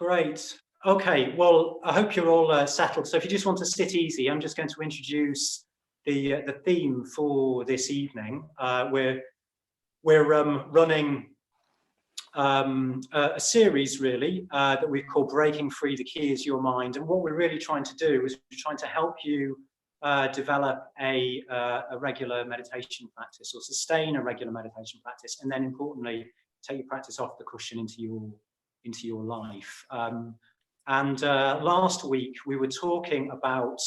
Great. Okay, well, I hope you're all settled. So if you just want to sit easy, I'm just going to introduce the theme for this evening. We're running a series really that we call Breaking Free, the Key is Your Mind. And what we're really trying to do is we're trying to help you develop a regular meditation practice, or sustain a regular meditation practice, and then importantly, take your practice off the cushion into your life. And last week we were talking about,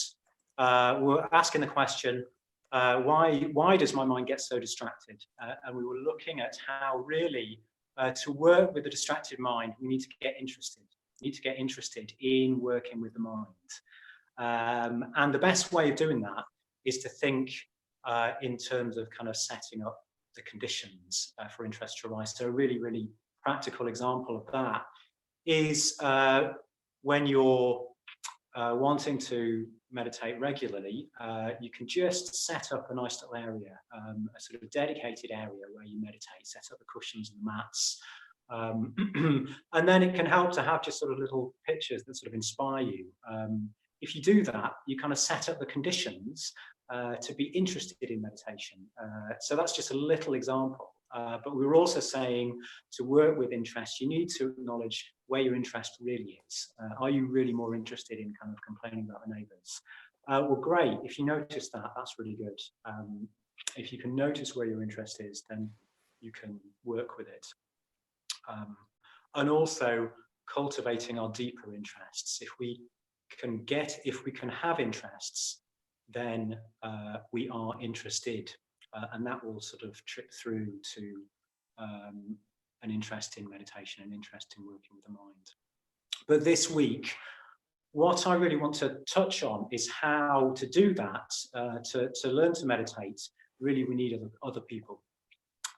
we were asking the question, why does my mind get so distracted? And we were looking at how really to work with the distracted mind, we need to get interested. We need to get interested in working with the mind. And the best way of doing that is to think in terms of kind of setting up the conditions for interest to arise. So a really, really practical example of that is when you're wanting to meditate regularly, you can just set up a nice little area, a sort of dedicated area where you meditate, set up the cushions and the mats. And then it can help to have just sort of little pictures that sort of inspire you. If you do that, you kind of set up the conditions to be interested in meditation. So that's just a little example. But we were also saying to work with interest, you need to acknowledge where your interest really is. Are you really more interested in kind of complaining about the neighbours? Well, great. If you notice that, that's really good. If you can notice where your interest is, then you can work with it. And also cultivating our deeper interests. If we can have interests, then we are interested. And that will sort of trip through to an interest in meditation, an interest in working with the mind. But this week, what I really want to touch on is how to do that. To learn to meditate, really we need other people.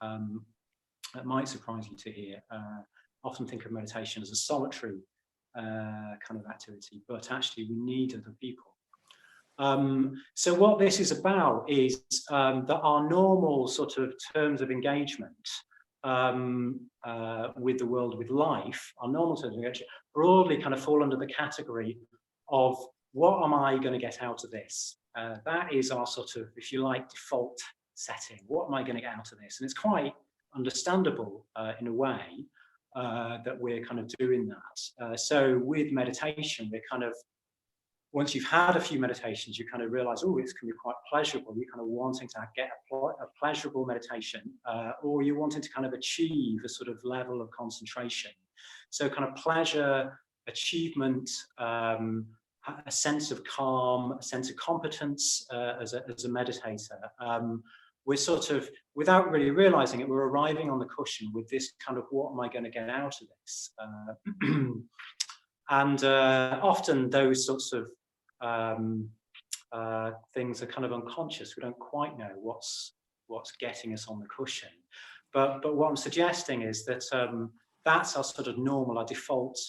That might surprise you to hear. Often think of meditation as a solitary kind of activity, but actually we need other people. So what this is about is that our normal sort of terms of engagement with the world, with life, our normal terms of engagement broadly kind of fall under the category of what am I going to get out of this? That is our sort of, if you like, default setting. What am I going to get out of this? And it's quite understandable in a way that we're kind of doing that. So with meditation, we're kind of, once you've had a few meditations, you kind of realize, oh, it's going to be quite pleasurable. You're kind of wanting to get a pleasurable meditation, or you're wanting to kind of achieve a sort of level of concentration. So kind of pleasure, achievement, a sense of calm, a sense of competence as a meditator. We're sort of, without really realizing it, we're arriving on the cushion with this kind of, what am I going to get out of this? And often those sorts of things are kind of unconscious. We don't quite know what's getting us on the cushion. But what I'm suggesting is that that's our sort of normal, our default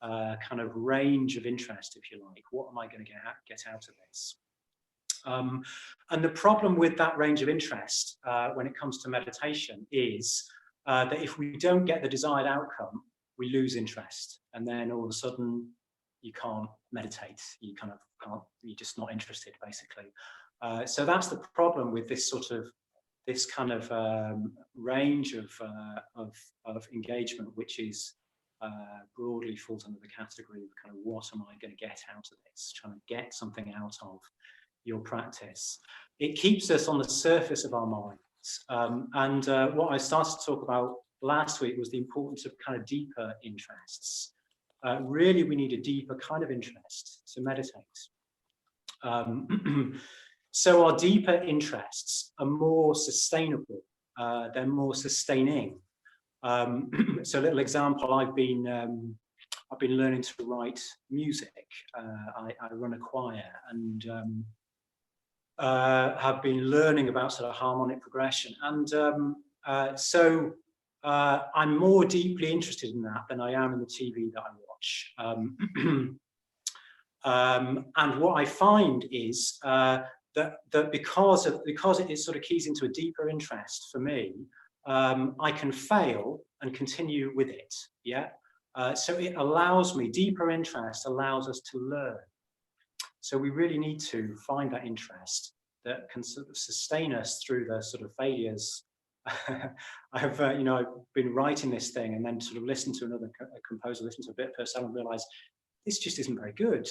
kind of range of interest, if you like. What am I going to get out of this? And the problem with that range of interest when it comes to meditation is that if we don't get the desired outcome, we lose interest, and then all of a sudden you can't meditate. You kind of can't. You're just not interested, basically. So that's the problem with this sort of kind of range of engagement, which is broadly falls under the category of kind of what am I going to get out of this? Trying to get something out of your practice. It keeps us on the surface of our minds, and what I started to talk about last week was the importance of kind of deeper interests. Really, we need a deeper kind of interest to meditate. So our deeper interests are more sustainable. They're more sustaining. So a little example, I've been learning to write music. I run a choir and have been learning about sort of harmonic progression. And so I'm more deeply interested in that than I am in the TV that I watch. And what I find is that because it sort of keys into a deeper interest for me, I can fail and continue with it. Yeah. So it allows me, deeper interest allows us to learn. So we really need to find that interest that can sort of sustain us through the sort of failures. I've been writing this thing and then sort of listened to another composer, listen to a bit of person and realize this just isn't very good.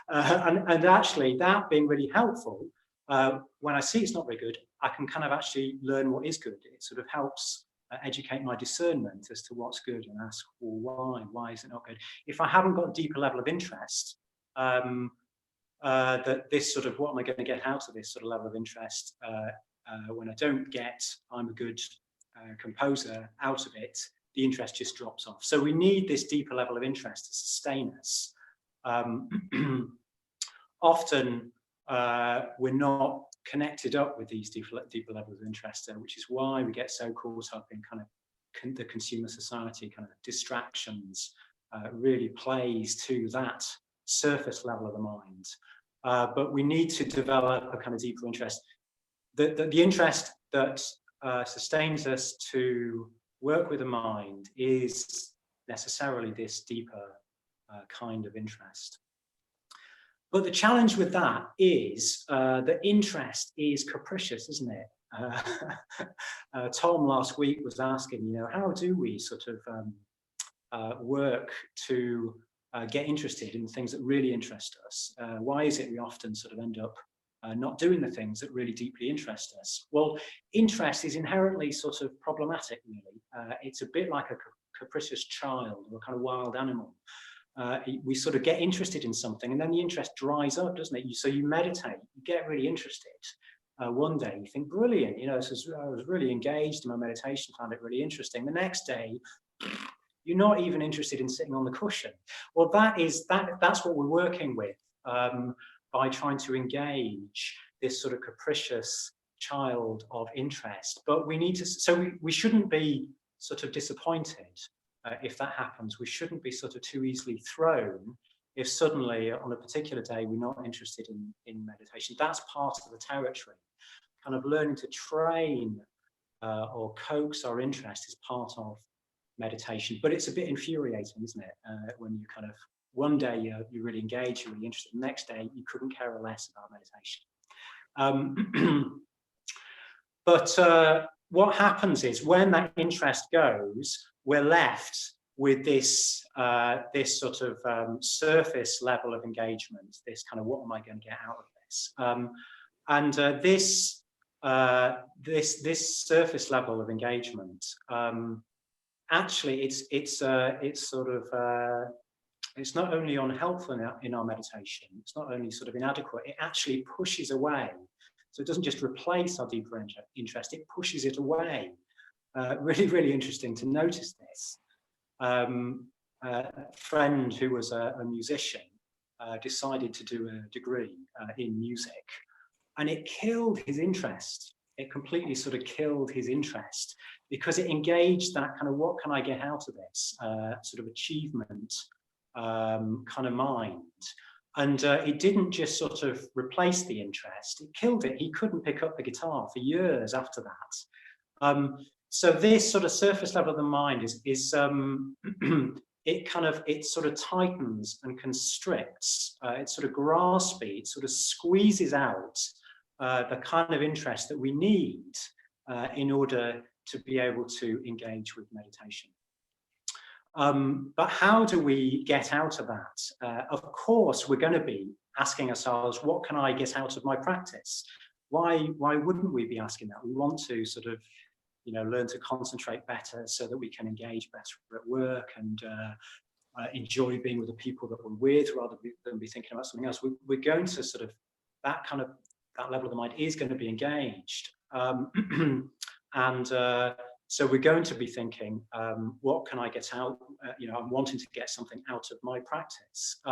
And actually that being really helpful, when I see it's not very good, I can kind of actually learn what is good. It sort of helps educate my discernment as to what's good and ask, well, why is it not good? If I haven't got a deeper level of interest, that this sort of, what am I going to get out of this sort of level of interest when I don't get, I'm a good composer out of it, the interest just drops off. So we need this deeper level of interest to sustain us. Often we're not connected up with these deeper levels of interest, which is why we get so caught up in kind of the consumer society kind of distractions. Really plays to that surface level of the mind. But we need to develop a kind of deeper interest. The interest that sustains us to work with the mind is necessarily this deeper kind of interest. But the challenge with that is that interest is capricious, isn't it? Tom last week was asking, how do we sort of work to get interested in things that really interest us? Why is it we often sort of end up not doing the things that really deeply interest us? Well, interest is inherently sort of problematic, really. It's a bit like a capricious child or a kind of wild animal. We sort of get interested in something and then the interest dries up, doesn't it? So you meditate, you get really interested. One day you think, brilliant, I was really engaged in my meditation, found it really interesting. The next day, you're not even interested in sitting on the cushion. Well, that's what we're working with by trying to engage this sort of capricious child of interest. But we need to, so we shouldn't be sort of disappointed if that happens. We shouldn't be sort of too easily thrown if suddenly on a particular day we're not interested in meditation. That's part of the territory. Kind of learning to train or coax our interest is part of meditation. But it's a bit infuriating, isn't it? When you kind of, one day you're really engaged, you're really interested, the next day you couldn't care less about meditation. But what happens is when that interest goes, we're left with this sort of surface level of engagement, this kind of, what am I going to get out of this? This surface level of engagement, actually it's sort of it's not only unhelpful in our meditation, it's not only sort of inadequate, it actually pushes away. So it doesn't just replace our deeper interest, it pushes it away. Really, really interesting to notice this. A friend who was a musician decided to do a degree in music, and it killed his interest. It completely sort of killed his interest because it engaged that kind of, what can I get out of this sort of achievement kind of mind. And it didn't just sort of replace the interest, it killed it. He couldn't pick up the guitar for years after that. So this sort of surface level of the mind is it sort of tightens and constricts, it sort of grasps it, it sort of squeezes out the kind of interest that we need in order to be able to engage with meditation. But how do we get out of that? Of course, we're going to be asking ourselves, what can I get out of my practice? Why wouldn't we be asking that? We want to sort of, learn to concentrate better so that we can engage better at work and enjoy being with the people that we're with rather than be thinking about something else. We're going to sort of, that level of the mind is going to be engaged. So we're going to be thinking, what can I get out? I'm wanting to get something out of my practice.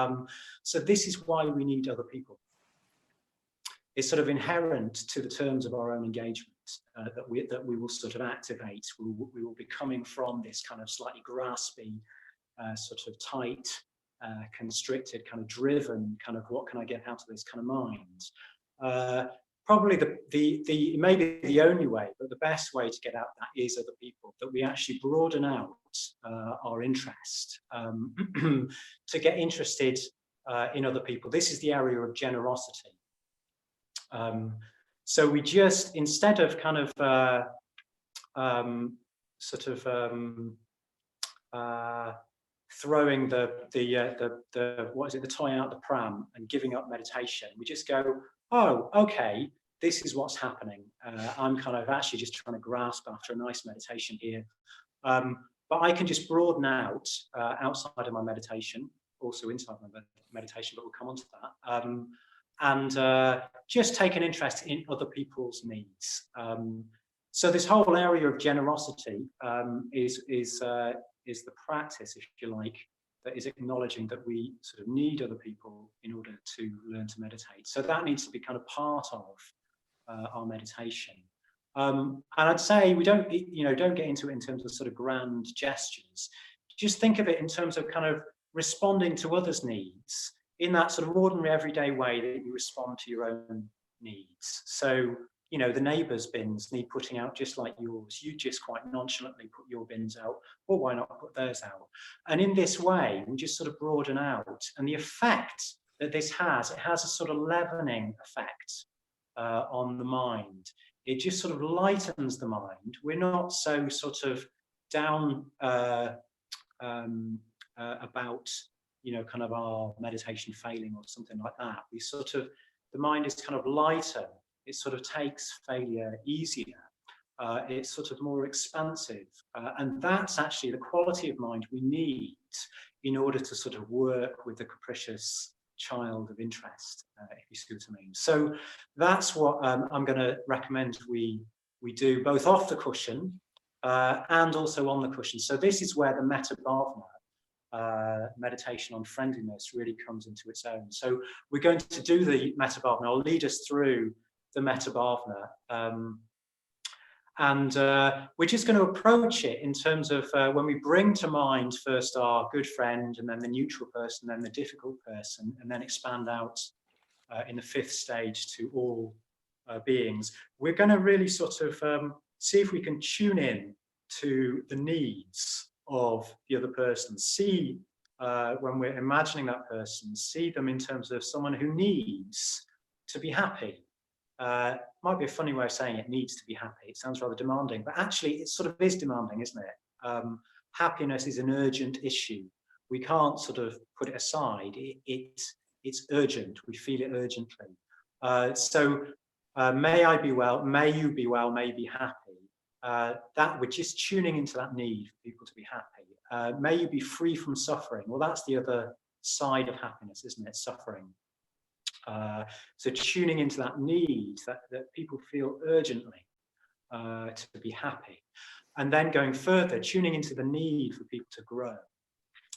So this is why we need other people. It's sort of inherent to the terms of our own engagement that we will sort of activate. We will be coming from this kind of slightly graspy, sort of tight, constricted, kind of driven, kind of, what can I get out of this kind of mind? probably the maybe the only way, but the best way to get out that is other people, that we actually broaden out our interest, to get interested in other people. This is the area of generosity. So we just, instead of kind of throwing the what is it, the toy out the pram and giving up meditation, we just go, oh, okay, this is what's happening. I'm kind of actually just trying to grasp after a nice meditation here. But I can just broaden out outside of my meditation, also inside my meditation, but we'll come on to that. And just take an interest in other people's needs. So this whole area of generosity is the practice, if you like, that is acknowledging that we sort of need other people in order to learn to meditate. So that needs to be kind of part of our meditation. And I'd say we don't get into it in terms of sort of grand gestures. Just think of it in terms of kind of responding to others' needs in that sort of ordinary, everyday way that you respond to your own needs. So, you know, the neighbour's bins need putting out just like yours. You just quite nonchalantly put your bins out. Well, why not put theirs out? And in this way, we just sort of broaden out. And the effect that this has, it has a sort of leavening effect on the mind. It just sort of lightens the mind. We're not so sort of down about, you know, kind of our meditation failing or something like that. We sort of, the mind is kind of lighter. It sort of takes failure easier. It's sort of more expansive. And that's actually the quality of mind we need in order to sort of work with the capricious child of interest, if you see what I mean. So that's what I'm going to recommend we do, both off the cushion and also on the cushion. So this is where the metta bhavana, meditation on friendliness, really comes into its own. So we're going to do the metta bhavana. I'll lead us through the metta bhavana. And we're just going to approach it in terms of when we bring to mind first our good friend, and then the neutral person, then the difficult person, and then expand out in the fifth stage to all beings. We're going to really sort of see if we can tune in to the needs of the other person. See when we're imagining that person, see them in terms of someone who needs to be happy. Might be a funny way of saying it, needs to be happy. It sounds rather demanding, but actually it sort of is demanding, isn't it? Happiness is an urgent issue. We can't sort of put it aside. It's urgent. We feel it urgently. So may I be well, may you be well, may you be happy. That we're just tuning into that need for people to be happy. May you be free from suffering. Well, that's the other side of happiness, isn't it? Suffering. So tuning into that need that people feel urgently to be happy. And then going further, tuning into the need for people to grow.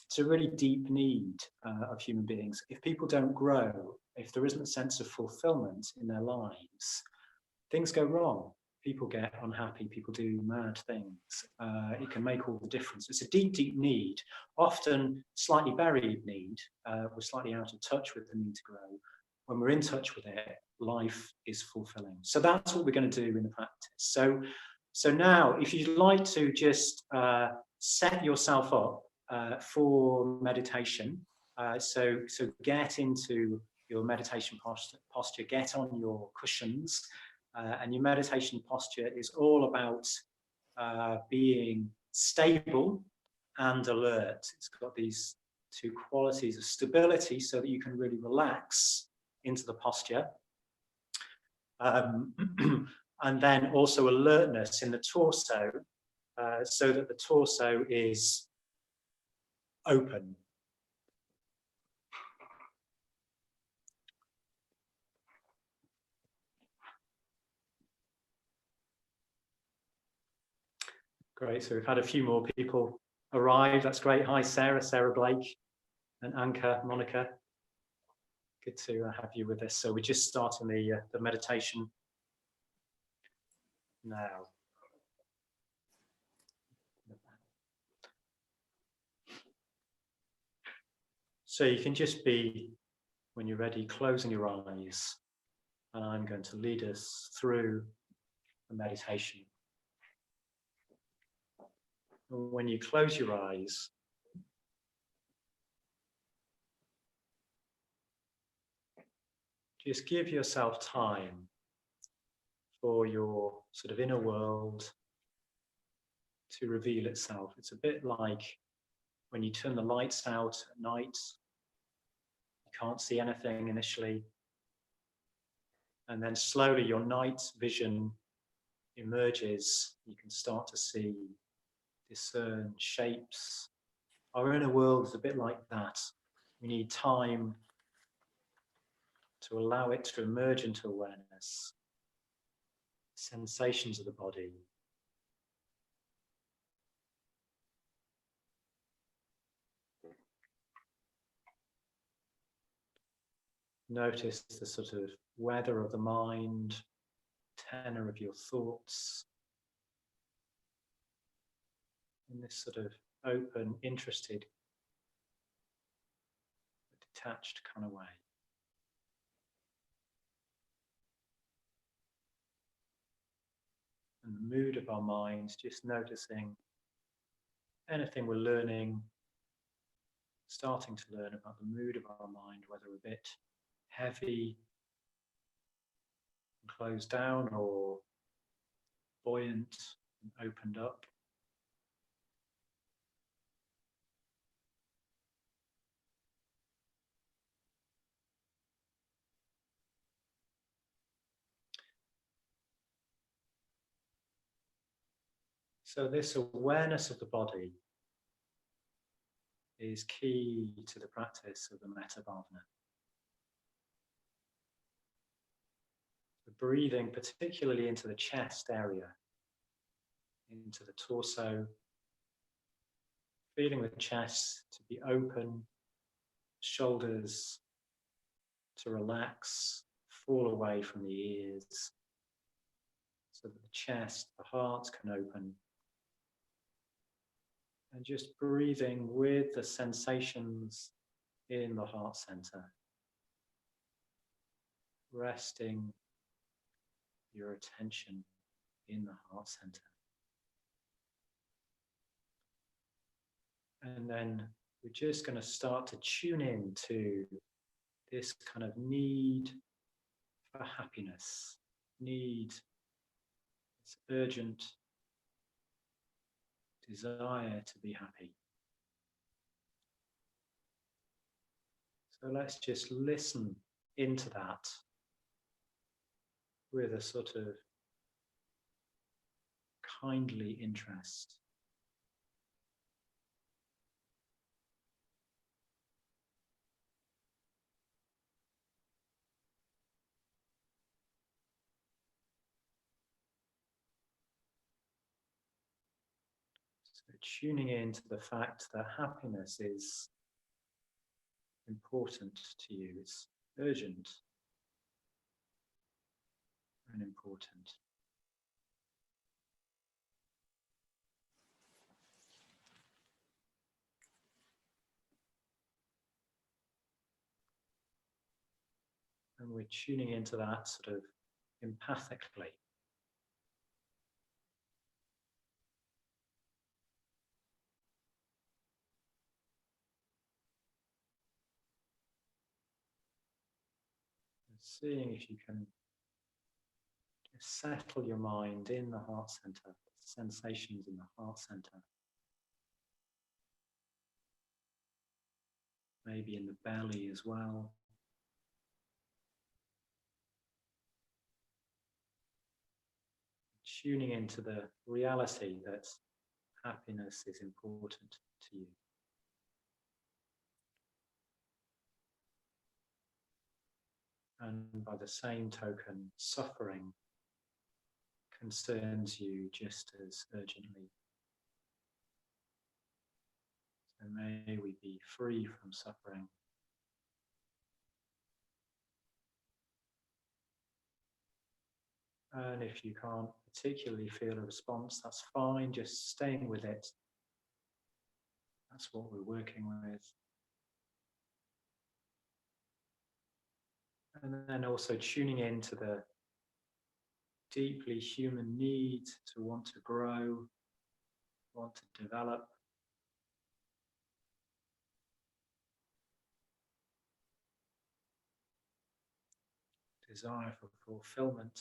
It's a really deep need of human beings. If people don't grow, if there isn't a sense of fulfillment in their lives, things go wrong. People get unhappy, people do mad things. It can make all the difference. It's a deep, deep need, often slightly buried need. We're slightly out of touch with the need to grow. When we're in touch with it, life is fulfilling. So that's what we're going to do in the practice. So now, if you'd like to just set yourself up for meditation, so get into your meditation posture, get on your cushions, and your meditation posture is all about being stable and alert. It's got these two qualities of stability so that you can really relax into the posture, and then also alertness in the torso, so that the torso is open. Great, so we've had a few more people arrive. That's great. Hi, Sarah Blake, and Anka, Monica. Good to have you with us. So we're just starting the meditation now. So you can just be, when you're ready, closing your eyes and I'm going to lead us through the meditation. When you close your eyes, just give yourself time for your sort of inner world to reveal itself. It's a bit like when you turn the lights out at night, you can't see anything initially, and then slowly your night vision emerges. You can start to see, discern shapes. Our inner world is a bit like that. We need time to allow it to emerge into awareness, sensations of the body. Notice the sort of weather of the mind, tenor of your thoughts, in this sort of open, interested, detached kind of way. And the mood of our minds, just noticing anything we're learning, starting to learn about the mood of our mind, whether a bit heavy and closed down or buoyant and opened up. So this awareness of the body is key to the practice of the metta bhavana. The breathing, particularly into the chest area, into the torso, feeling the chest to be open, shoulders to relax, fall away from the ears, so that the chest, the heart can open. And just breathing with the sensations in the heart center. Resting your attention in the heart center. And then we're just going to start to tune in to this kind of need for happiness, need, this urgent desire to be happy. So let's just listen into that with a sort of kindly interest. So tuning in to the fact that happiness is important to you, it's urgent and important. And we're tuning into that sort of empathically. And seeing if you can settle your mind in the heart center, sensations in the heart center. Maybe in the belly as well. Tuning into the reality that happiness is important to you. And by the same token, suffering concerns you just as urgently. So may we be free from suffering. And if you can't particularly feel a response, that's fine, just staying with it. That's what we're working with. And then also tuning into the deeply human need to want to grow, want to develop. Desire for fulfillment.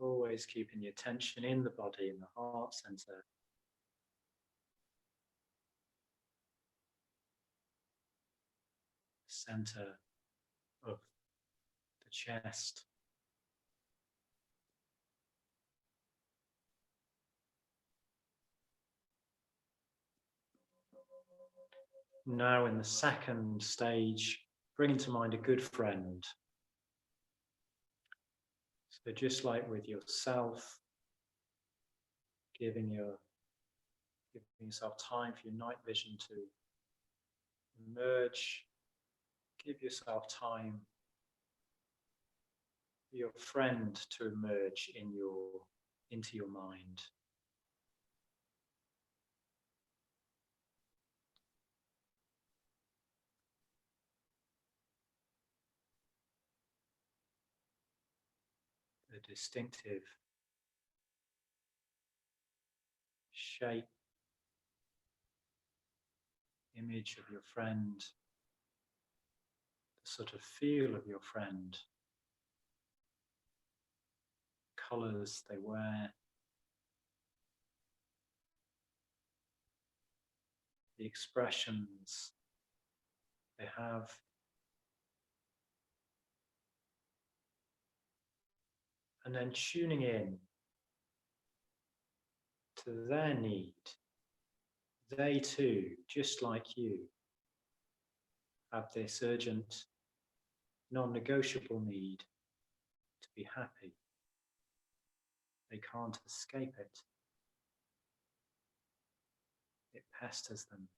Always keeping the attention in the body, in the heart center. Center of the chest. Now in the second stage, bringing to mind a good friend. So just like with yourself, giving yourself time for your night vision to emerge. Give yourself time for your friend to emerge into your mind. The distinctive shape, image of your friend, the sort of feel of your friend, colors they wear, the expressions they have. And then tuning in to their need. They too, just like you, have this urgent, non-negotiable need to be happy. They can't escape it. It pesters them.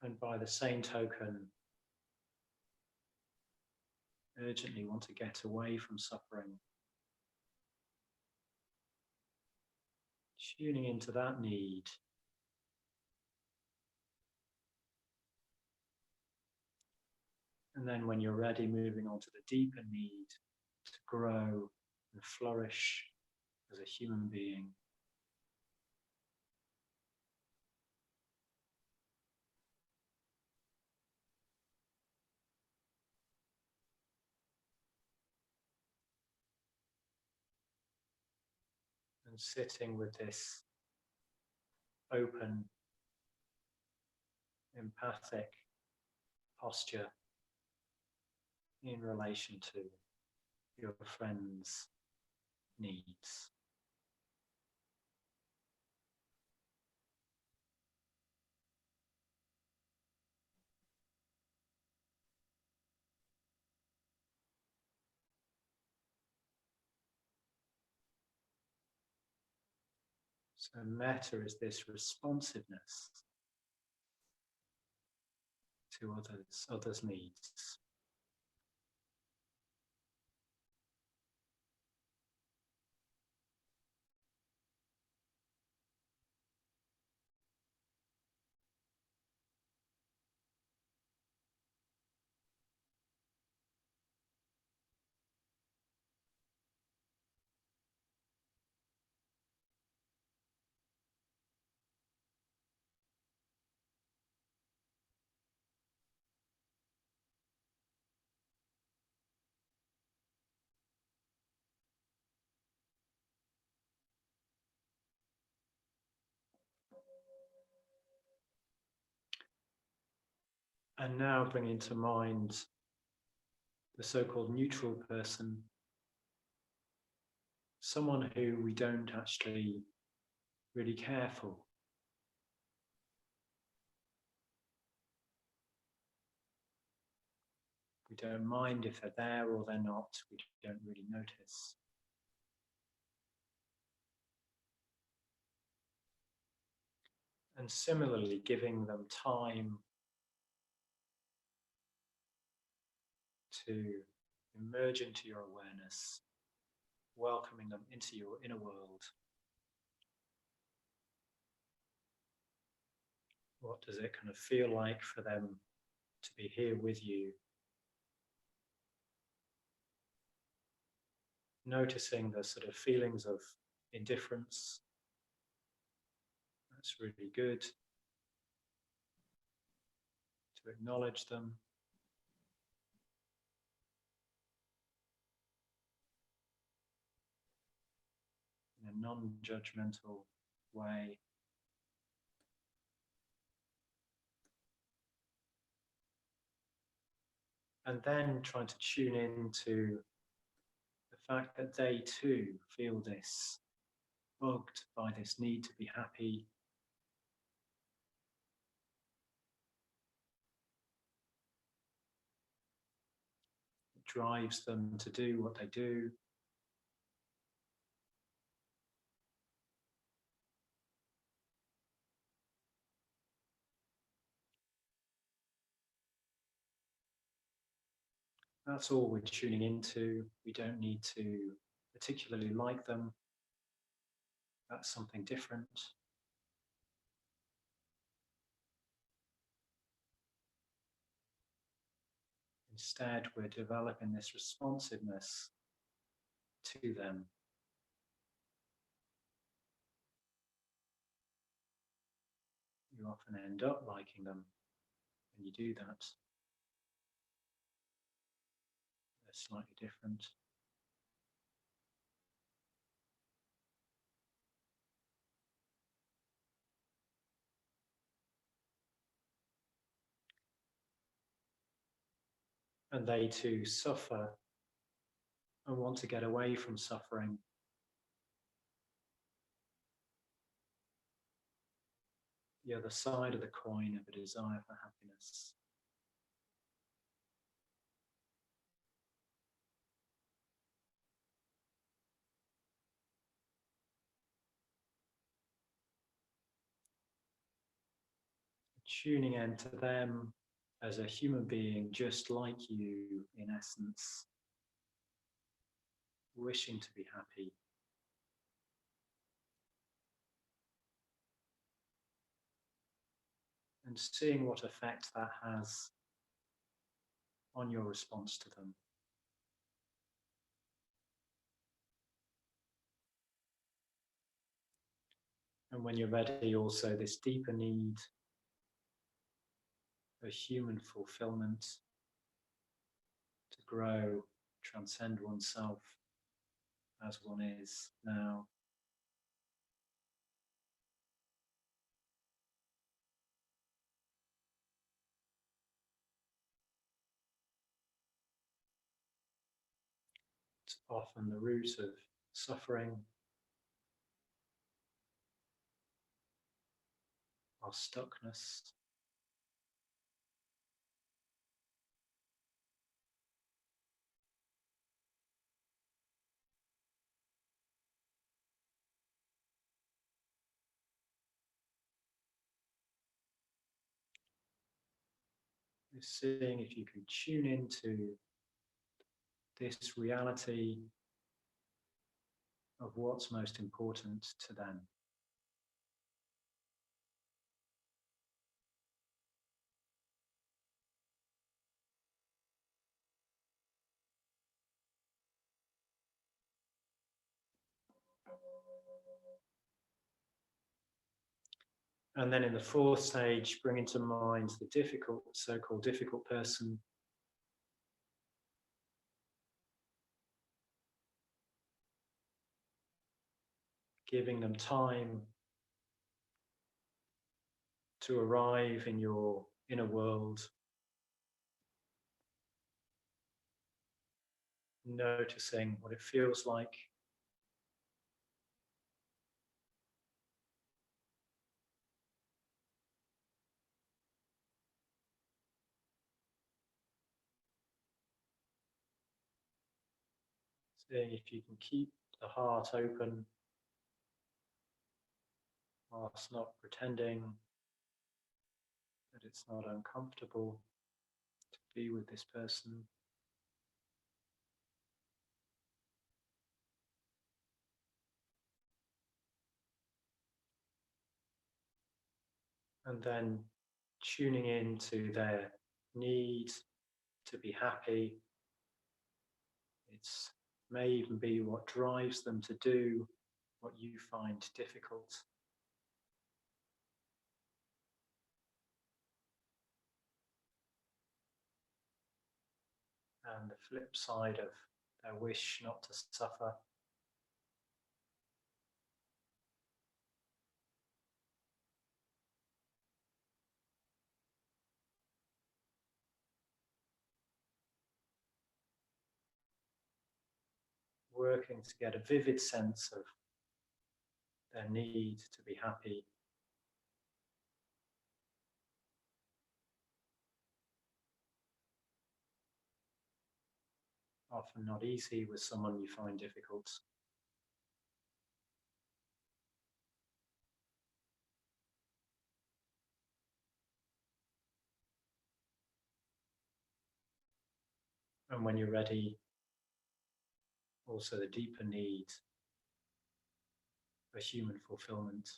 And by the same token, urgently want to get away from suffering. Tuning into that need. And then when you're ready, moving on to the deeper need to grow and flourish as a human being. And sitting with this open, empathic posture in relation to your friend's needs. So metta is this responsiveness to others' needs. And now bringing to mind the so-called neutral person, someone who we don't actually really care for. We We don't mind if they're there or they're not. We don't really notice. And similarly, giving them time to emerge into your awareness, welcoming them into your inner world. What does it kind of feel like for them to be here with you? Noticing the sort of feelings of indifference. That's really good. To acknowledge them. In a non-judgmental way. And then trying to tune into the fact that they too feel this, bugged by this need to be happy. It drives them to do what they do. That's all we're tuning into. We don't need to particularly like them. That's something different. Instead, we're developing this responsiveness to them. You often end up liking them when you do that. They're slightly different. And they too suffer and want to get away from suffering. The other side of the coin of a desire for happiness. Tuning into them as a human being just like you, in essence, wishing to be happy. And seeing what effect that has on your response to them. And when you're ready, also this deeper need for human fulfillment, to grow, transcend oneself as one is now. It's often the root of suffering, our stuckness. Seeing if you can tune into this reality of what's most important to them. And then in the fourth stage, bring into mind the difficult, so-called difficult person. Giving them time to arrive in your inner world. Noticing what it feels like. Seeing if you can keep the heart open whilst not pretending that it's not uncomfortable to be with this person. And then tuning into their need to be happy. It may even be what drives them to do what you find difficult. And the flip side of their wish not to suffer. Working to get a vivid sense of their need to be happy. Often not easy with someone you find difficult. And when you're ready, also the deeper need for human fulfillment.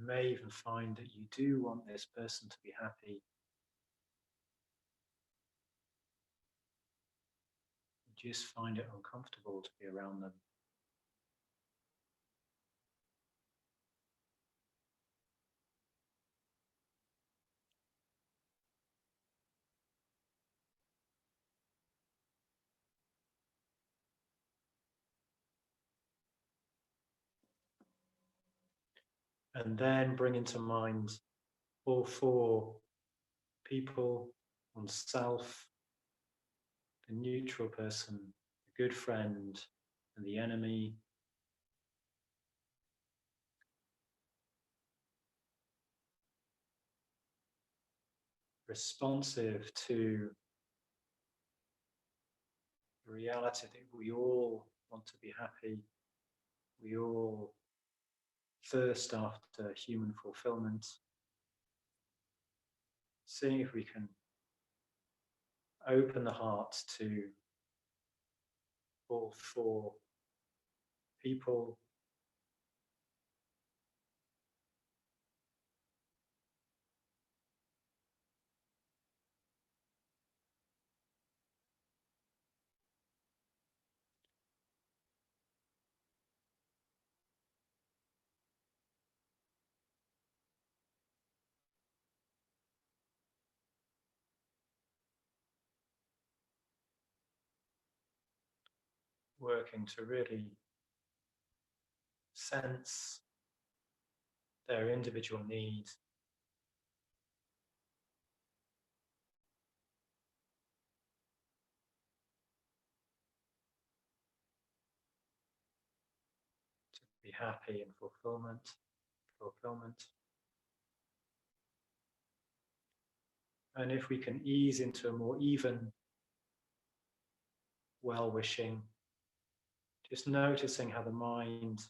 You may even find that you do want this person to be happy. You just find it uncomfortable to be around them. And then bring into mind all four people: oneself, the neutral person, the good friend, and the enemy. Responsive to the reality that we all want to be happy. We all thirst after human fulfillment. Seeing if we can open the heart to all four people. Working to really sense their individual need. To be happy and fulfillment. And if we can ease into a more even well-wishing, just noticing how the mind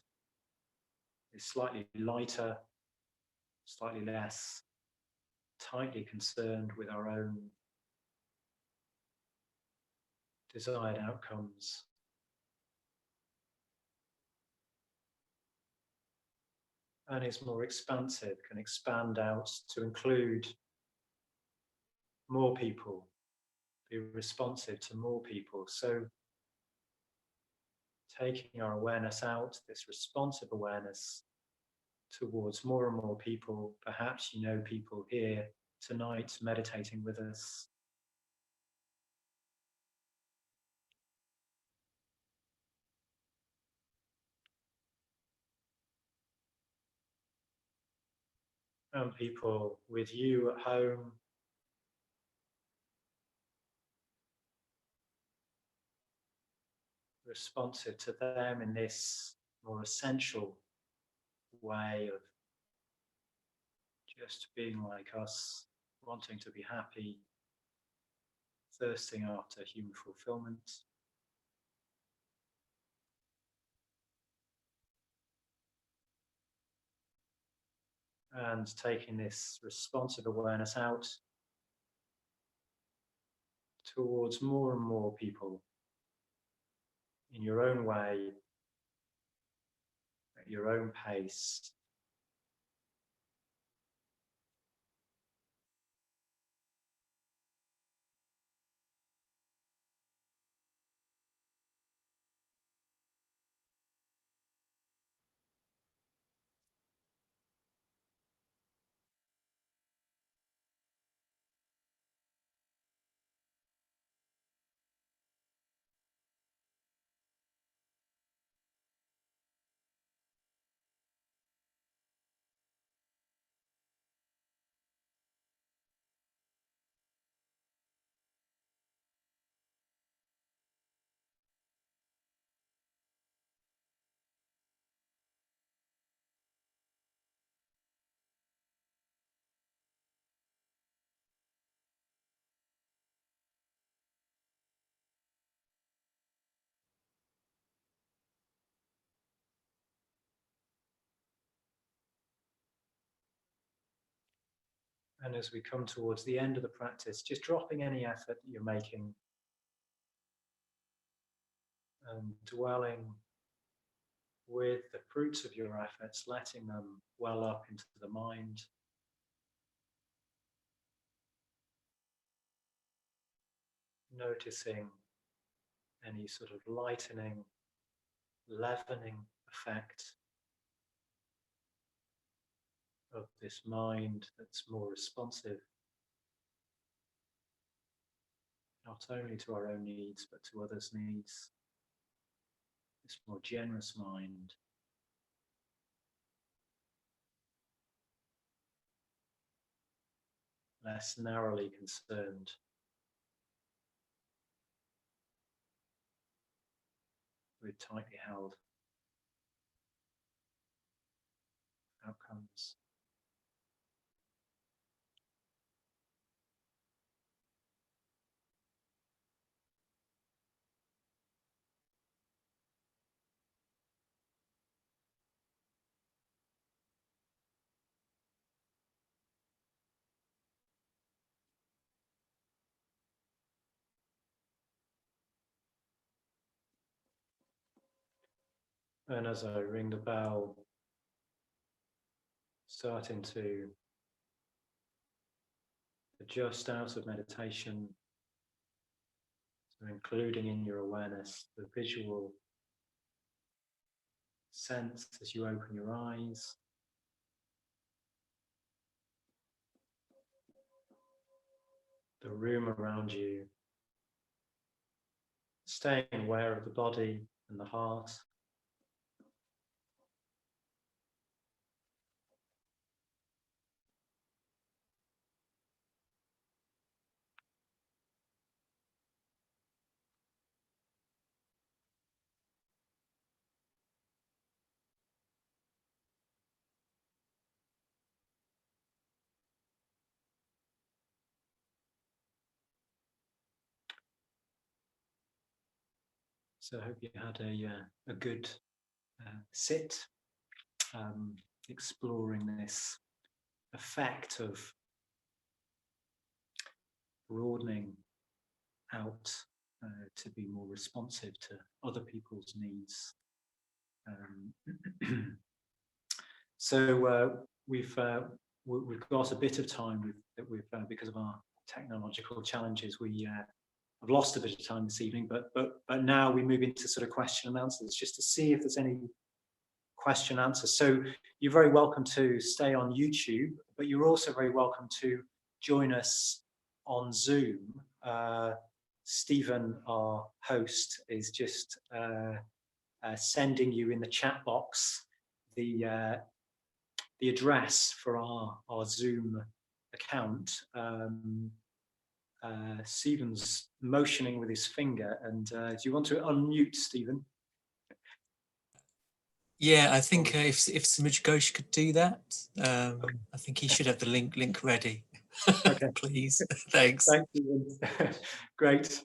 is slightly lighter, slightly less tightly concerned with our own desired outcomes. And is more expansive, can expand out to include more people, be responsive to more people. So taking our awareness out, this responsive awareness towards more and more people. Perhaps you know people here tonight meditating with us. And people with you at home, responsive to them in this more essential way of just being like us, wanting to be happy, thirsting after human fulfillment. And taking this responsive awareness out towards more and more people in your own way, at your own pace. And as we come towards the end of the practice, just dropping any effort that you're making and dwelling with the fruits of your efforts, letting them well up into the mind. Noticing any sort of lightening, leavening effect of this mind that's more responsive, not only to our own needs, but to others' needs. This more generous mind. Less narrowly concerned with tightly held outcomes. And as I ring the bell, starting to adjust out of meditation, so including in your awareness the visual sense as you open your eyes, the room around you, staying aware of the body and the heart. So I hope you had a good sit, exploring this effect of broadening out to be more responsive to other people's needs. So we've got a bit of time because of our technological challenges. We have lost a bit of time this evening, but now we move into sort of question and answers, just to see if there's any question and answers. So you're very welcome to stay on YouTube, but you're also very welcome to join us on Zoom, Stephen, our host, is just sending you in the chat box the address for our Zoom account. Stephen's motioning with his finger, and do you want to unmute, Stephen? Yeah, I think if Samaj Ghosh could do that, I think he should have the link ready. Okay. Please, thanks. Thank you. Great.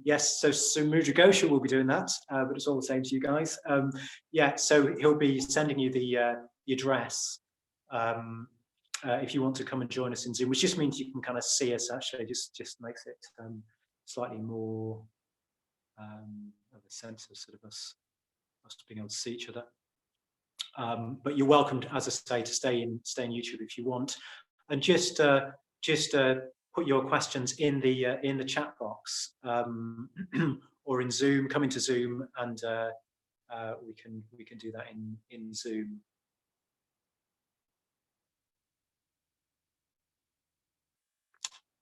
Yes, so Samudra Ghosh will be doing that, but it's all the same to you guys. Yeah, so he'll be sending you the address if you want to come and join us in Zoom, which just means you can kind of see us. Actually, just makes it slightly more of a sense of sort of us being able to see each other. But you're welcome, as I say, to stay in YouTube if you want, and just put your questions in the chat box or in Zoom. Come into Zoom, and we can do that in Zoom.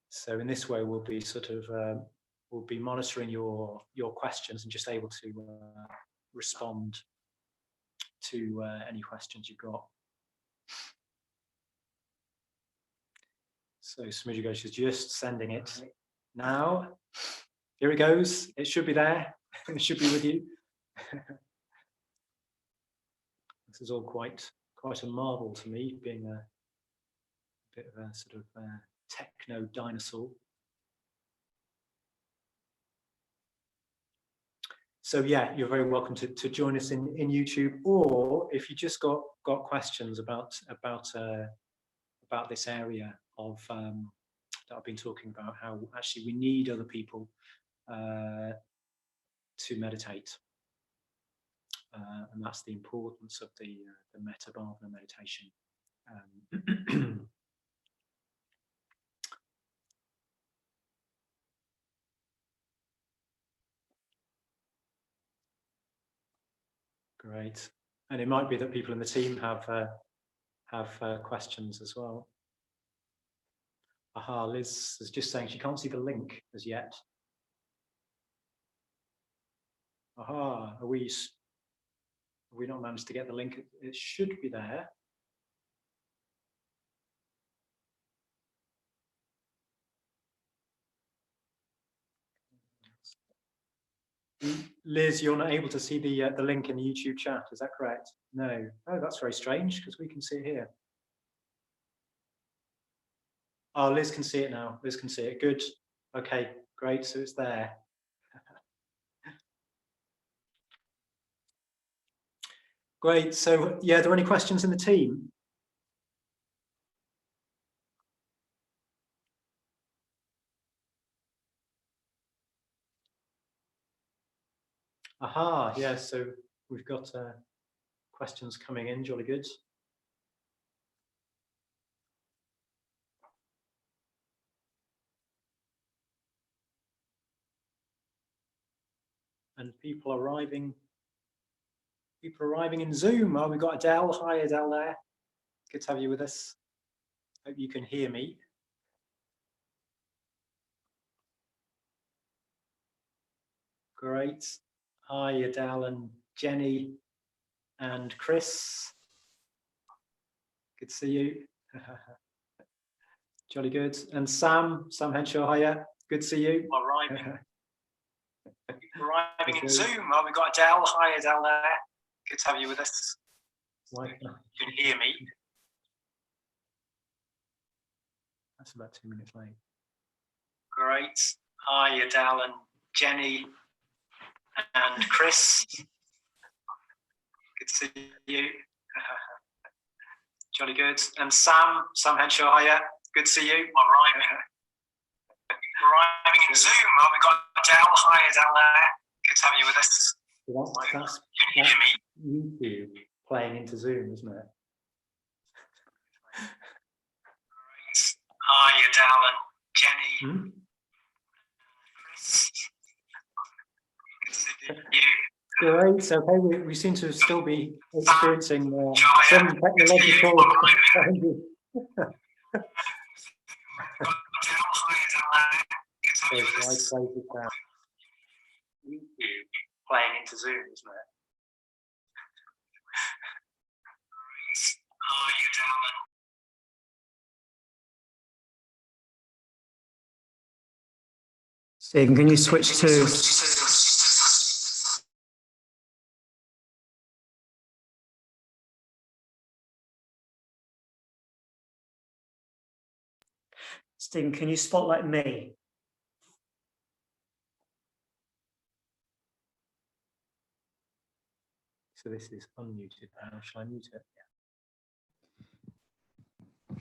So in this way, we'll be sort of we'll be monitoring your questions and just able to respond to any questions you've got. So Samudra Ghosh is just sending it now. Here it goes. It should be there. It should be with you. This is all quite a marvel to me, being a bit of a sort of techno dinosaur. So yeah, you're very welcome to join us in YouTube, or if you just got questions about this area of that I've been talking about, how actually we need other people to meditate, and that's the importance of the metta bhavana meditation. Great, and it might be that people in the team have questions as well. Aha, Liz is just saying she can't see the link as yet. Aha, have we not managed to get the link? It should be there. Liz, you're not able to see the link in the YouTube chat, is that correct? No. Oh, that's very strange, because we can see it here. Oh, Liz can see it now. Liz can see it. Good. Okay, great. So it's there. Great. So, yeah, are there any questions in the team? Aha, yeah, so we've got questions coming in, jolly good. And people arriving in Zoom. Oh, we've got Adele. Hi, Adele there. Good to have you with us. Hope you can hear me. Great. Hi, Adele and Jenny and Chris. Good to see you. Jolly good. And Sam Henshaw, hiya. Good to see you. Arriving in Zoom. Oh, we've got Adele. Hi, Adele there. Good to have you with us. You can hear me. That's about 2 minutes late. Great. Hi, Adele and Jenny and Chris. Good to see you. Jolly good. And Sam Henshaw, hiya. Good to see you. Arriving in Zoom. Oh, we've got Adele. Hi, Adele there. Good to have you with us. That's YouTube playing into Zoom, isn't it? Hi, Adele and Jenny. Great. Okay, we seem to still be experiencing some technological challenges. So I close it down. YouTube playing into Zoom, isn't it? Stephen, can you switch to... Stephen, can you spotlight me? So this is unmuted now. Shall I mute it? Yeah.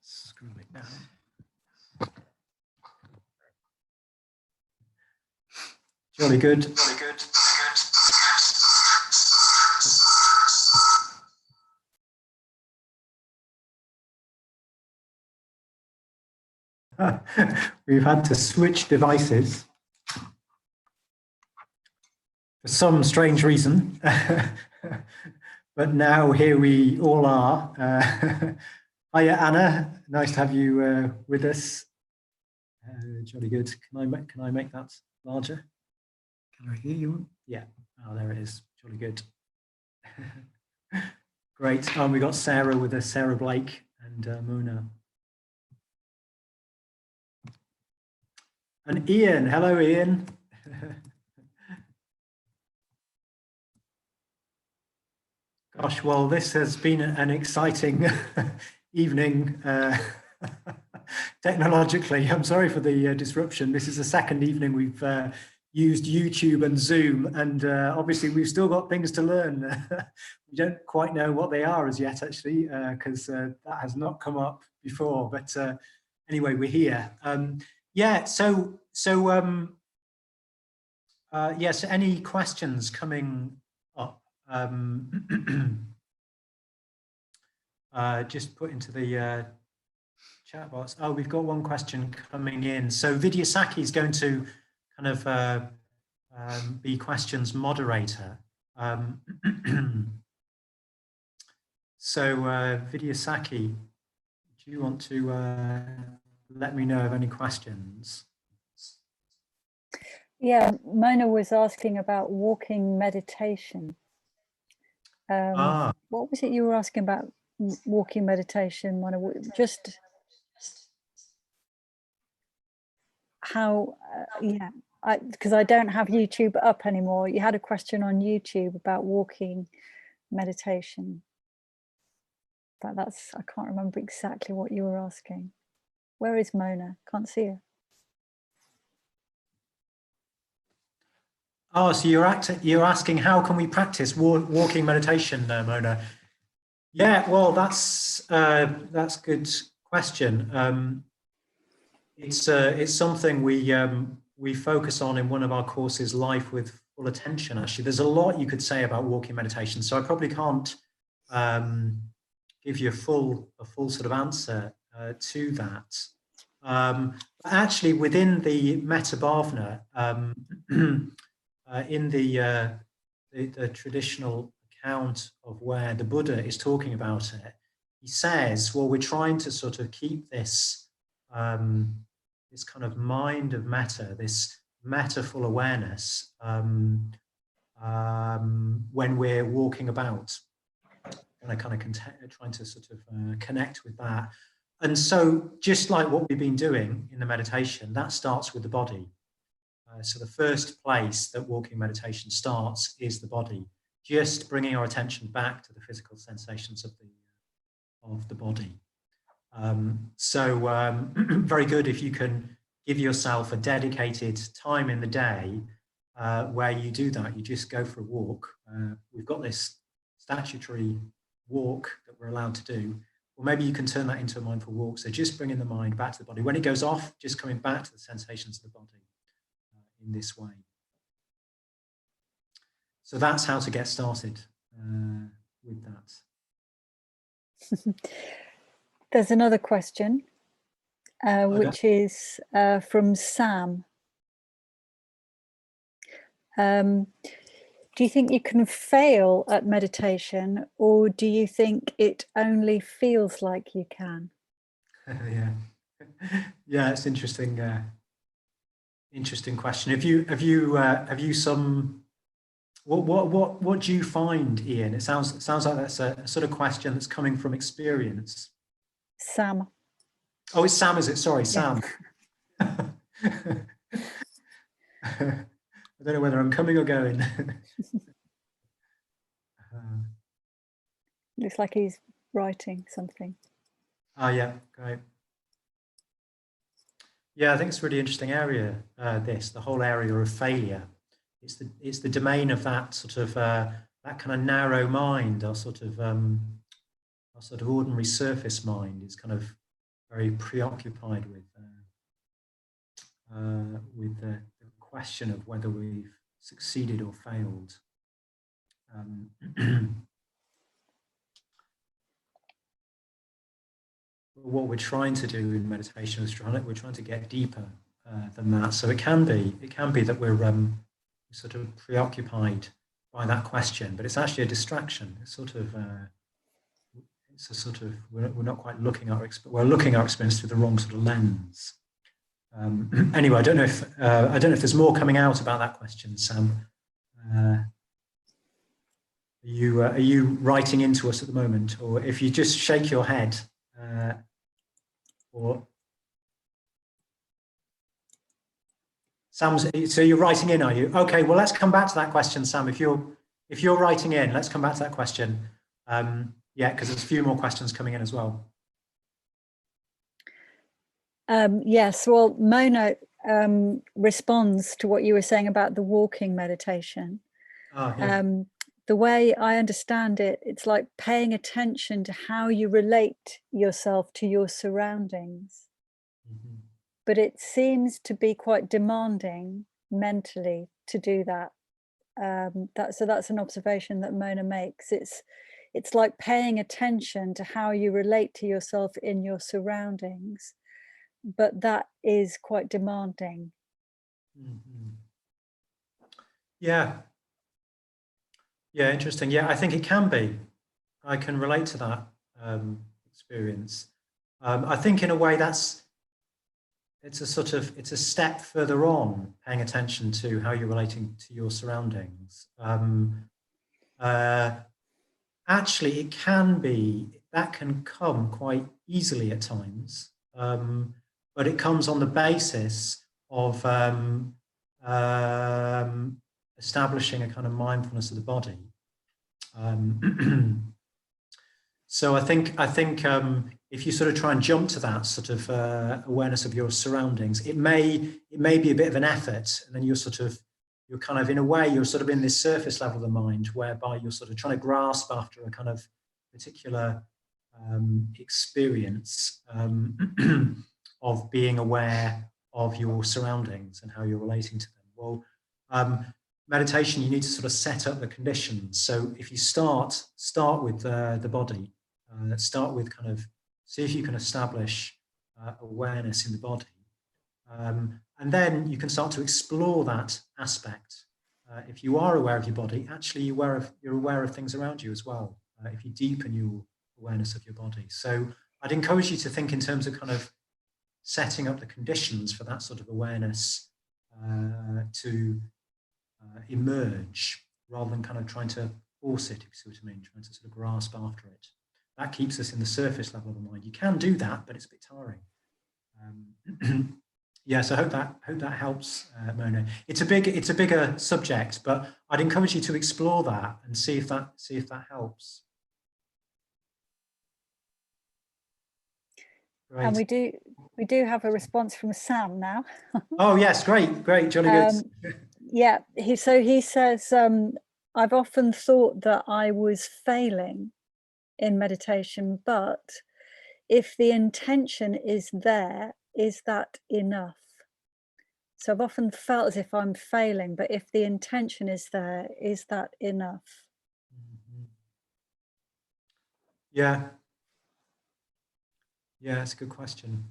Screw it down. Jolly good. Jolly good. We've had to switch devices for some strange reason, but now here we all are. Hiya, Anna. Nice to have you with us. Jolly good. Can I make that larger? Can I hear you? Yeah. Oh, there it is. Jolly good. Great. We got Sarah with us, Sarah Blake and Mona. And Ian. Hello, Ian. Gosh, well, this has been an exciting evening technologically. I'm sorry for the disruption. This is the second evening we've used YouTube and Zoom, and obviously we've still got things to learn. We don't quite know what they are as yet, actually, because that has not come up before. But anyway, we're here. Yeah, so yes, any questions coming up? Just put into the chat box. Oh, we've got one question coming in. So Vidyasaki is going to kind of be questions moderator. So Vidyasaki, do you want to let me know of any questions? Yeah, Mona was asking about walking meditation. What was it you were asking about walking meditation, Mona? Just how, yeah, because I don't have YouTube up anymore. You had a question on YouTube about walking meditation. But that's, I can't remember exactly what you were asking. Where is Mona? Can't see her. Oh, so you're asking how can we practice walking meditation, Mona? Yeah, well, that's a good question. It's something we focus on in one of our courses, Life with Full Attention. Actually, there's a lot you could say about walking meditation, so I probably can't give you a full sort of answer to that. Actually, within the Metta Bhavana, in the traditional account of where the Buddha is talking about it, he says, well, we're trying to sort of keep this this kind of mind of metta, this metta-full awareness when we're walking about, and I kind of trying to sort of connect with that. And so just like what we've been doing in the meditation, that starts with the body. So the first place that walking meditation starts is the body, just bringing our attention back to the physical sensations of the body. Very good if you can give yourself a dedicated time in the day where you do that. You just go for a walk. We've got this statutory walk that we're allowed to do. Or maybe you can turn that into a mindful walk. So just bringing the mind back to the body. When it goes off, just coming back to the sensations of the body in this way. So that's how to get started with that. There's another question, which is from Sam. Do you think you can fail at meditation, or do you think it only feels like you can? Yeah. Yeah, it's interesting. Interesting question. Have you some? What do you find, Ian? It sounds like that's a sort of question that's coming from experience. Sam. Oh, it's Sam, is it? Sorry, Yeah. Sam. I don't know whether I'm coming or going. Looks like he's writing something. Yeah, great. Yeah, I think it's a really interesting area. The whole area of failure. It's the domain of that sort of that kind of narrow mind, our sort of ordinary surface mind is kind of very preoccupied with the question of whether we've succeeded or failed. What we're trying to do in meditation is we're trying to get deeper than that. So it can be that we're sort of preoccupied by that question, but it's actually a distraction. It's a sort of we're not quite looking at we're looking at our experience through the wrong sort of lens. Anyway, I don't know if there's more coming out about that question, Sam. Are you writing into us at the moment, or if you just shake your head, or Sam's? So you're writing in, are you? Okay. Well, let's come back to that question, Sam. If you're writing in, let's come back to that question. Yeah, because there's a few more questions coming in as well. Yes, well, Mona responds to what you were saying about the walking meditation. Oh, yeah. The way I understand it, it's like paying attention to how you relate yourself to your surroundings. Mm-hmm. But it seems to be quite demanding mentally to do that. So that's an observation that Mona makes. It's like paying attention to how you relate to yourself in your surroundings, but that is quite demanding. Mm-hmm. Yeah. Yeah, interesting. Yeah, I think it can be. I can relate to that experience. I think in a way it's a step further on, paying attention to how you're relating to your surroundings. Actually, that can come quite easily at times, but it comes on the basis of establishing a kind of mindfulness of the body. So I think if you sort of try and jump to that sort of awareness of your surroundings, it may be a bit of an effort, and then you're kind of in a way you're sort of in this surface level of the mind whereby you're sort of trying to grasp after a kind of particular experience of being aware of your surroundings and how you're relating to them. Well, meditation, you need to sort of set up the conditions. So if you start with the body, start with kind of see if you can establish awareness in the body, and then you can start to explore that aspect. If you are aware of your body, actually you're aware of things around you as well. If you deepen your awareness of your body, so I'd encourage you to think in terms of kind of setting up the conditions for that sort of awareness to emerge, rather than kind of trying to force it, if you see what I mean, trying to sort of grasp after it. That keeps us in the surface level of the mind. You can do that, but it's a bit tiring. Yeah, so I hope that helps, Mona. It's a bigger subject, but I'd encourage you to explore that and see if that helps. Great. And we do have a response from Sam now. Oh yes, great, jolly good. Yeah, he says, I've often thought that I was failing in meditation, but if the intention is there, is that enough? So I've often felt as if I'm failing, but if the intention is there, is that enough? Mm-hmm. Yeah, it's a good question.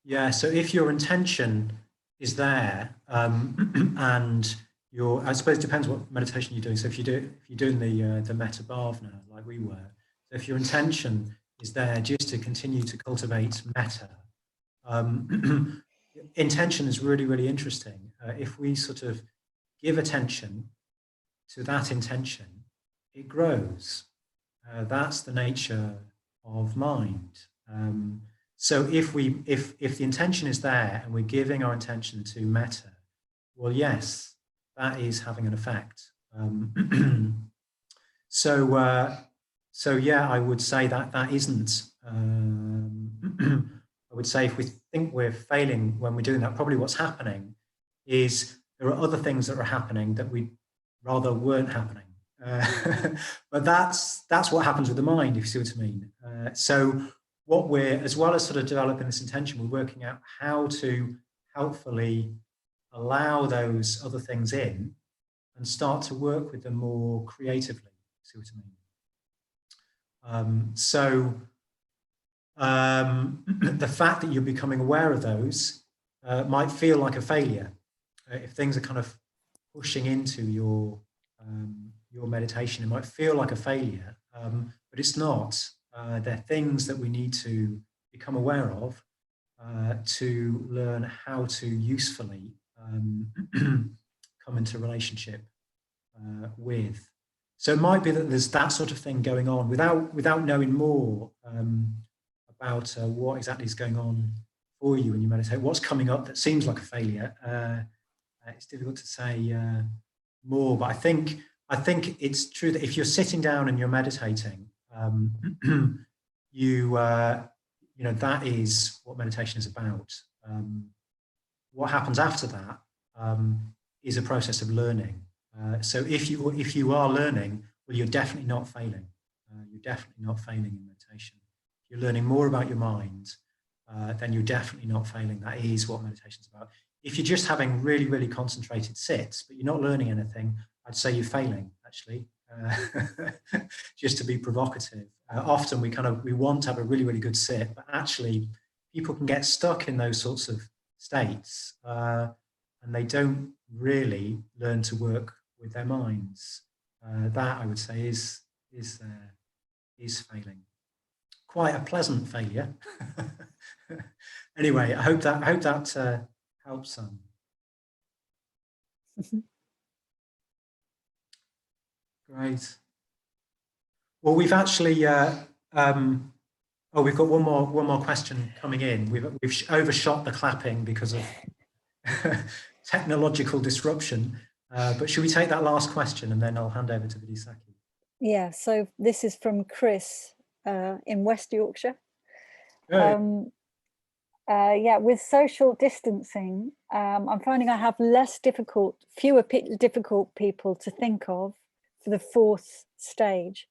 Yeah, so if your intention is there, and I suppose it depends what meditation you're doing. So if you're doing the metta bhavana like we were, so if your intention is there just to continue to cultivate metta. Intention is really, really interesting. If we sort of give attention to that intention, it grows. That's the nature of mind. So if the intention is there and we're giving our intention to metta, well, yes, that is having an effect. So yeah, I would say that isn't. I would say if we think we're failing when we're doing that, probably what's happening is there are other things that are happening that we rather weren't happening. But that's what happens with the mind, if you see what I mean. So what we're, as well as sort of developing this intention, we're working out how to helpfully allow those other things in and start to work with them more creatively, see what I mean. The fact that you're becoming aware of those might feel like a failure if things are kind of pushing into your meditation. It might feel like a failure, but it's not. They're things that we need to become aware of to learn how to usefully come into relationship with. So it might be that there's that sort of thing going on without knowing more about what exactly is going on for you when you meditate. What's coming up that seems like a failure? It's difficult to say more, but I think it's true that if you're sitting down and you're meditating, you know, that is what meditation is about. What happens after that is a process of learning. So if you are learning, well, you're definitely not failing. You're definitely not failing in meditation. If you're learning more about your mind, then you're definitely not failing. That is what meditation is about. If you're just having really, really concentrated sits, but you're not learning anything, I'd say you're failing, actually. Just to be provocative. Often we want to have a really, really good sit, but actually people can get stuck in those sorts of states and they don't really learn to work with their minds. That, I would say, is failing. Quite a pleasant failure. Anyway, I hope that helps some. Great. Well, we've actually we've got one more question coming in. We've overshot the clapping because of technological disruption. But should we take that last question and then I'll hand over to Vidisaki? Yeah. So this is from Chris in West Yorkshire. Yeah, with social distancing, I'm finding I have fewer difficult people to think of for the fourth stage.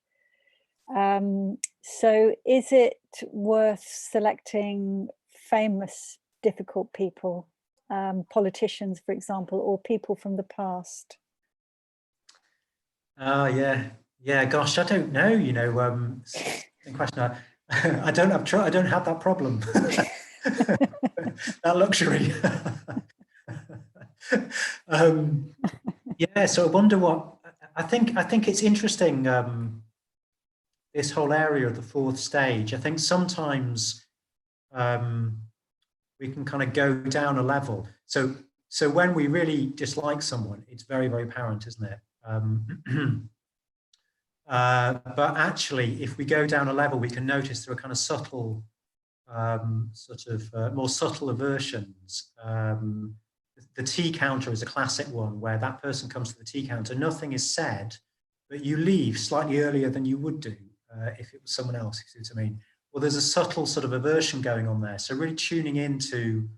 So is it worth selecting famous difficult people, politicians, for example, or people from the past? Yeah. Gosh, I don't know. You know, question. I don't have that problem. That luxury. Yeah, so I wonder what I think it's interesting, this whole area of the fourth stage. I think sometimes we can kind of go down a level. So when we really dislike someone, it's very, very apparent, isn't it? But actually, if we go down a level, we can notice there are kind of subtle more subtle aversions. The tea counter is a classic one where that person comes to the tea counter, nothing is said, but you leave slightly earlier than you would do if it was someone else, if you see what I mean. Well, there's a subtle sort of aversion going on there. So really tuning into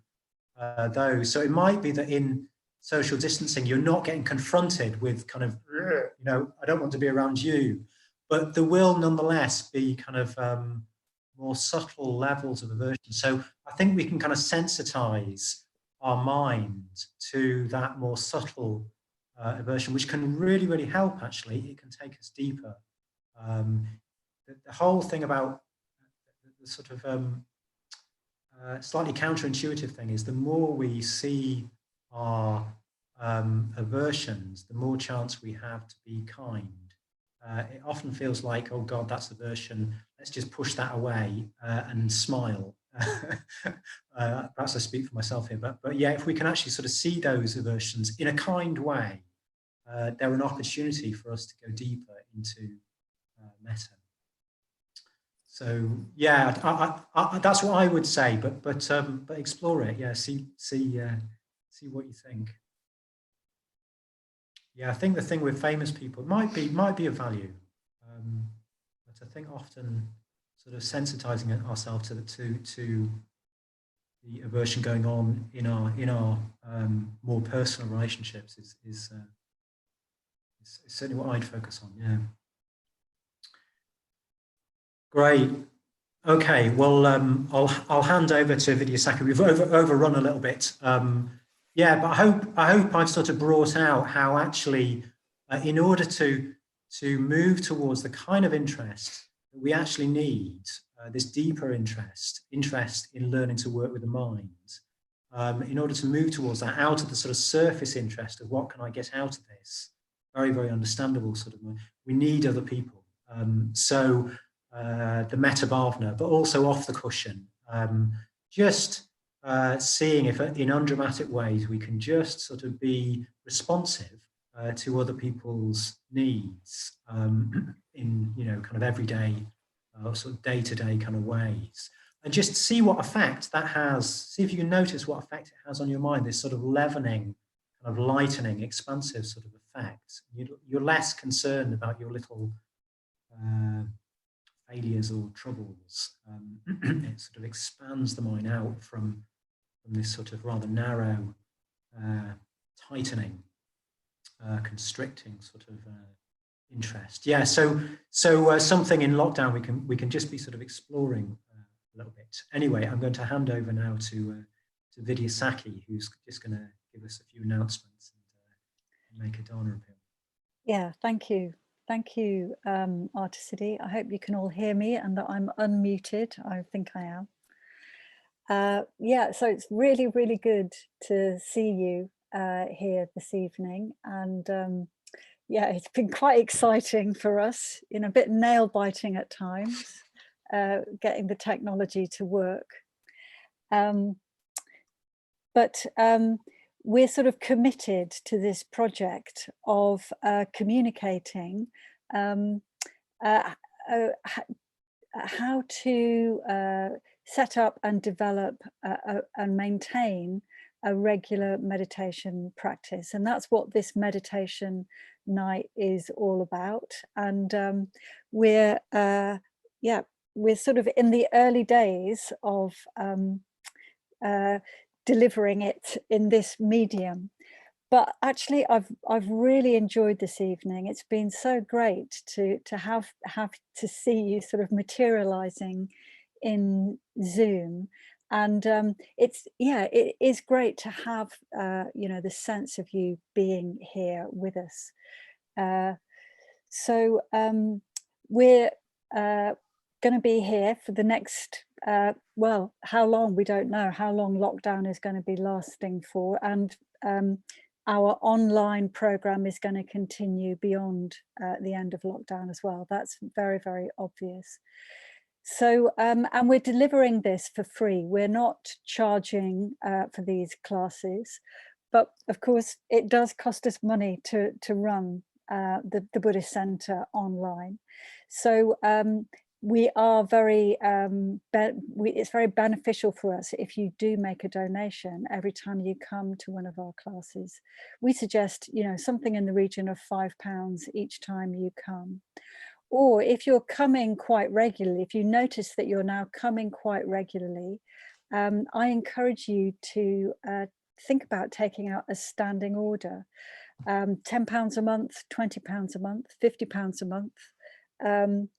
those. So it might be that in social distancing, you're not getting confronted with kind of, you know, I don't want to be around you, but there will nonetheless be kind of more subtle levels of aversion. So I think we can kind of sensitize our mind to that more subtle aversion, which can really, really help, actually. It can take us deeper. The whole thing about the sort of slightly counterintuitive thing is the more we see our aversions, the more chance we have to be kind. it often feels like, oh God, that's the version. Let's just push that away and smile. Perhaps I speak for myself here, but yeah, if we can actually sort of see those aversions in a kind way, they're an opportunity for us to go deeper into metta. So yeah, that's what I would say. But explore it. Yeah, see what you think. Yeah, I think the thing with famous people might be of value, but I think often sort of sensitizing ourselves to the aversion going on in our more personal relationships is certainly what I'd focus on. Yeah. Great. Okay. Well, I'll hand over to Vidyasakhi. We've overrun a little bit. Yeah, but I hope I've sort of brought out how actually, in order to move towards the kind of interest that we actually need, this deeper interest in learning to work with the mind, in order to move towards that, out of the sort of surface interest of what can I get out of this, very, very understandable sort of, we need other people. So the metta bhavana, but also off the cushion, just seeing if in undramatic ways we can just sort of be responsive to other people's needs in, you know, kind of everyday sort of day-to-day kind of ways, and just see what effect that has. See if you can notice what effect it has on your mind, this sort of leavening, kind of lightening, expansive sort of effect. You're less concerned about your little failures or troubles. It sort of expands the mind out from this sort of rather narrow, tightening, constricting sort of interest. Yeah, so something in lockdown we can just be sort of exploring a little bit. Anyway, I'm going to hand over now to Vidyasakhi, who's just going to give us a few announcements and make a dana appeal. Yeah, thank you. Thank you, Arthasiddhi. I hope you can all hear me and that I'm unmuted. I think I am. Yeah, so it's really, really good to see you here this evening. And yeah, it's been quite exciting for us, a bit nail-biting at times, getting the technology to work. But we're sort of committed to this project of communicating how to set up and develop and maintain a regular meditation practice. And that's what this meditation night is all about. And we're sort of in the early days of delivering it in this medium. But actually, I've really enjoyed this evening. It's been so great to have to see you sort of materializing in Zoom, and it is great to have the sense of you being here with us. So we're going to be here for the next well, how long we don't know how long lockdown is going to be lasting for, and our online program is going to continue beyond the end of lockdown as well. That's very, very obvious. So, and we're delivering this for free. We're not charging for these classes, but of course it does cost us money to run the Buddhist Center online. So we are very, it's very beneficial for us if you do make a donation every time you come to one of our classes. We suggest, something in the region of £5 each time you come. Or if you're coming quite regularly, if you notice that you're now coming quite regularly, I encourage you to think about taking out a standing order. £10 a month, £20 a month, £50 a month.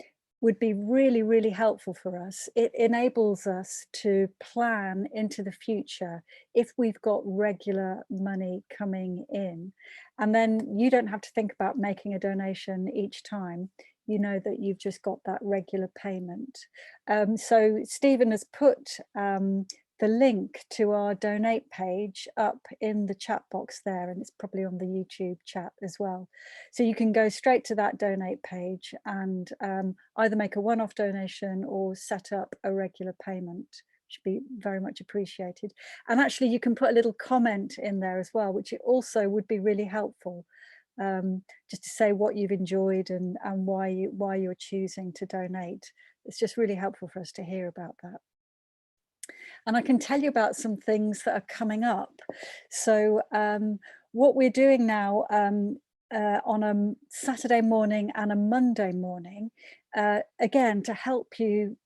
Would be really, really helpful for us. It enables us to plan into the future if we've got regular money coming in. And then you don't have to think about making a donation each time. You know that you've just got that regular payment. So Stephen has put the the link to our donate page up in the chat box there, and it's probably on the YouTube chat as well. So you can go straight to that donate page and either make a one-off donation or set up a regular payment, which would be very much appreciated. And actually you can put a little comment in there as well, which also would be really helpful, just to say what you've enjoyed and why you're choosing to donate. It's just really helpful for us to hear about that. And I can tell you about some things that are coming up. So what we're doing now on a Saturday morning and a Monday morning, again, to help you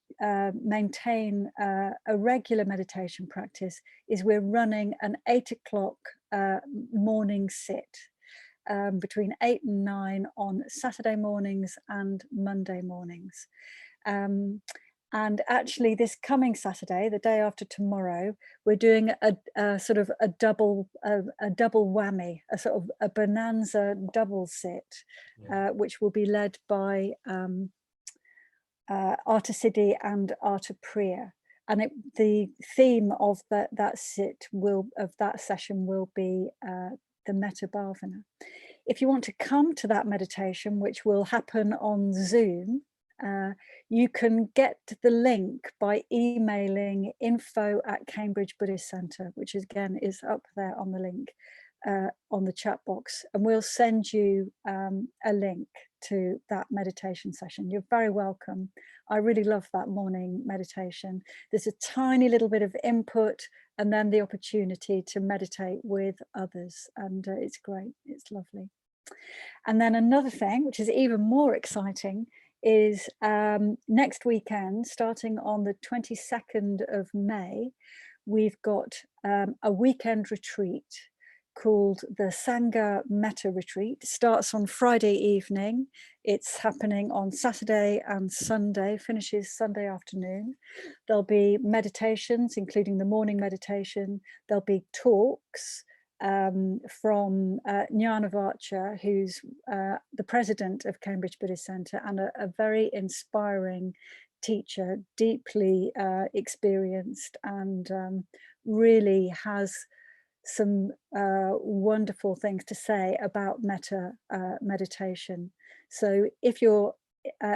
maintain a regular meditation practice, is we're running an 8 o'clock morning sit between 8 and 9 on Saturday mornings and Monday mornings. And actually this coming Saturday, the day after tomorrow, we're doing a sort of a double whammy, a sort of a bonanza double sit, which will be led by Arthasiddhi and Artapriya. And the theme of that session will be the Metta Bhavana. If you want to come to that meditation, which will happen on Zoom, you can get the link by emailing info@Cambridge Buddhist Centre, which again is up there on the link on the chat box, and we'll send you a link to that meditation session. You're very welcome. I really love that morning meditation. There's a tiny little bit of input and then the opportunity to meditate with others, and it's great, it's lovely. And then another thing, which is even more exciting, is next weekend, starting on the 22nd of May, we've got a weekend retreat called the Sangha Metta Retreat. It starts on Friday evening. It's happening on Saturday and Sunday, finishes Sunday afternoon. There'll be meditations, including the morning meditation. There'll be talks from Jnanavacha, who's the president of Cambridge Buddhist Centre and a very inspiring teacher, deeply experienced, and really has some wonderful things to say about metta meditation. So if you're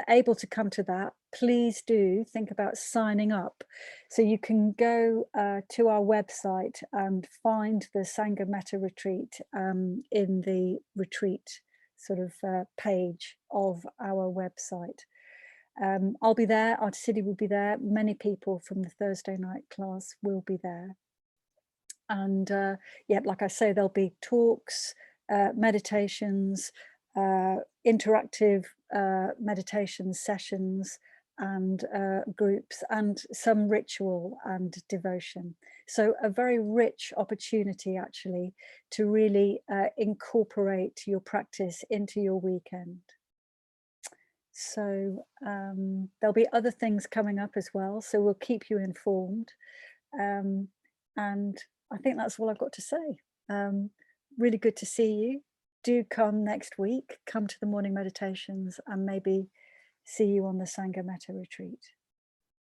able to come to that, please do think about signing up. So you can go to our website and find the Sangha Metta Retreat in the retreat sort of page of our website. I'll be there, Arthasiddhi will be there, many people from the Thursday night class will be there. And yeah, like I say, there'll be talks, meditations, interactive meditation sessions, and groups, and some ritual and devotion. So a very rich opportunity actually to really incorporate your practice into your weekend. So there'll be other things coming up as well, so we'll keep you informed. And I think that's all I've got to say. Really good to see you. Do come next week, come to the morning meditations, and maybe see you on the Sangha Metta Retreat.